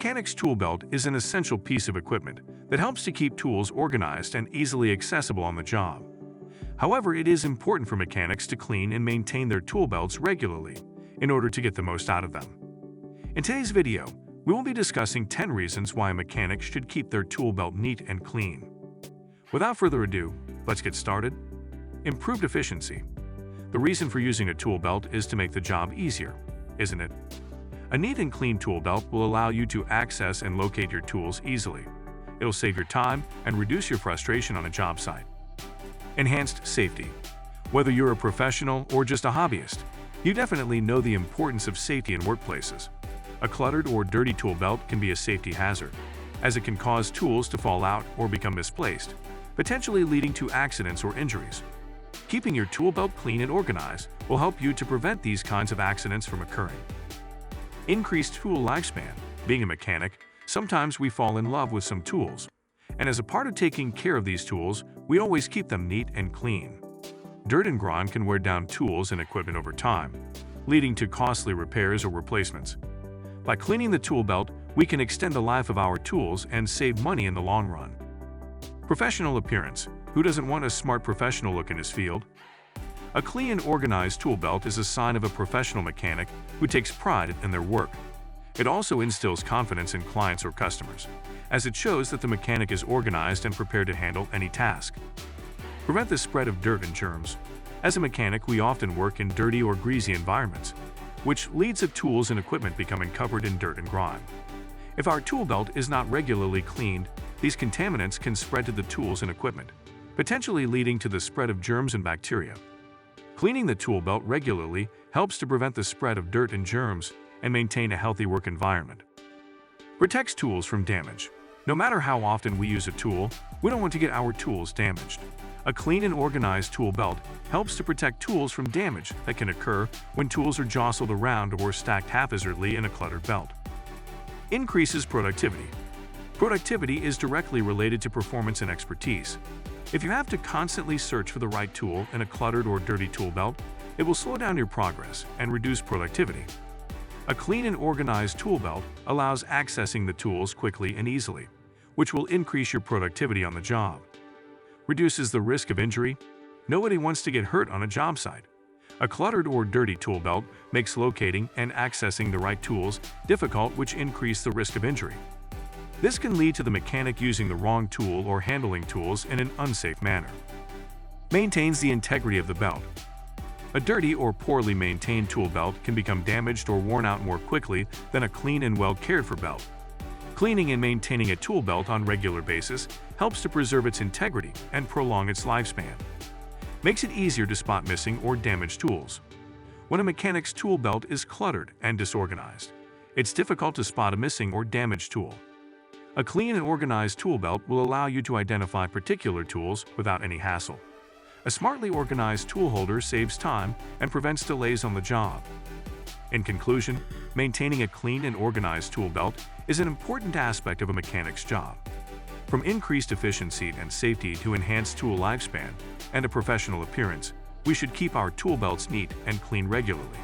Mechanic's tool belt is an essential piece of equipment that helps to keep tools organized and easily accessible on the job. However, it is important for mechanics to clean and maintain their tool belts regularly in order to get the most out of them. In today's video, we will be discussing 10 reasons why a mechanic should keep their tool belt neat and clean. Without further ado, let's get started. Improved efficiency. The reason for using a tool belt is to make the job easier, isn't it? A neat and clean tool belt will allow you to access and locate your tools easily. It'll save your time and reduce your frustration on a job site. Enhanced safety. Whether you're a professional or just a hobbyist, you definitely know the importance of safety in workplaces. A cluttered or dirty tool belt can be a safety hazard, as it can cause tools to fall out or become misplaced, potentially leading to accidents or injuries. Keeping your tool belt clean and organized will help you to prevent these kinds of accidents from occurring. Increased tool lifespan. Being a mechanic, sometimes we fall in love with some tools, and as a part of taking care of these tools, we always keep them neat and clean. Dirt and grime can wear down tools and equipment over time, leading to costly repairs or replacements. By cleaning the tool belt, we can extend the life of our tools and save money in the long run. Professional appearance. Who doesn't want a smart professional look in his field? A clean and organized tool belt is a sign of a professional mechanic who takes pride in their work. It also instills confidence in clients or customers, as it shows that the mechanic is organized and prepared to handle any task. Prevent the spread of dirt and germs. As a mechanic, we often work in dirty or greasy environments, which leads to tools and equipment becoming covered in dirt and grime. If our tool belt is not regularly cleaned, these contaminants can spread to the tools and equipment, potentially leading to the spread of germs and bacteria. Cleaning the tool belt regularly helps to prevent the spread of dirt and germs and maintain a healthy work environment. Protects tools from damage. No matter how often we use a tool, we don't want to get our tools damaged. A clean and organized tool belt helps to protect tools from damage that can occur when tools are jostled around or stacked haphazardly in a cluttered belt. Increases productivity. Productivity is directly related to performance and expertise. If you have to constantly search for the right tool in a cluttered or dirty tool belt, it will slow down your progress and reduce productivity. A clean and organized tool belt allows accessing the tools quickly and easily, which will increase your productivity on the job. Reduces the risk of injury. Nobody wants to get hurt on a job site. A cluttered or dirty tool belt makes locating and accessing the right tools difficult, which increase the risk of injury. This can lead to the mechanic using the wrong tool or handling tools in an unsafe manner. Maintains the integrity of the belt. A dirty or poorly maintained tool belt can become damaged or worn out more quickly than a clean and well cared for belt. Cleaning and maintaining a tool belt on a regular basis helps to preserve its integrity and prolong its lifespan. Makes it easier to spot missing or damaged tools. When a mechanic's tool belt is cluttered and disorganized, it's difficult to spot a missing or damaged tool. A clean and organized tool belt will allow you to identify particular tools without any hassle. A smartly organized tool holder saves time and prevents delays on the job. In conclusion, maintaining a clean and organized tool belt is an important aspect of a mechanic's job. From increased efficiency and safety to enhanced tool lifespan and a professional appearance, we should keep our tool belts neat and clean regularly.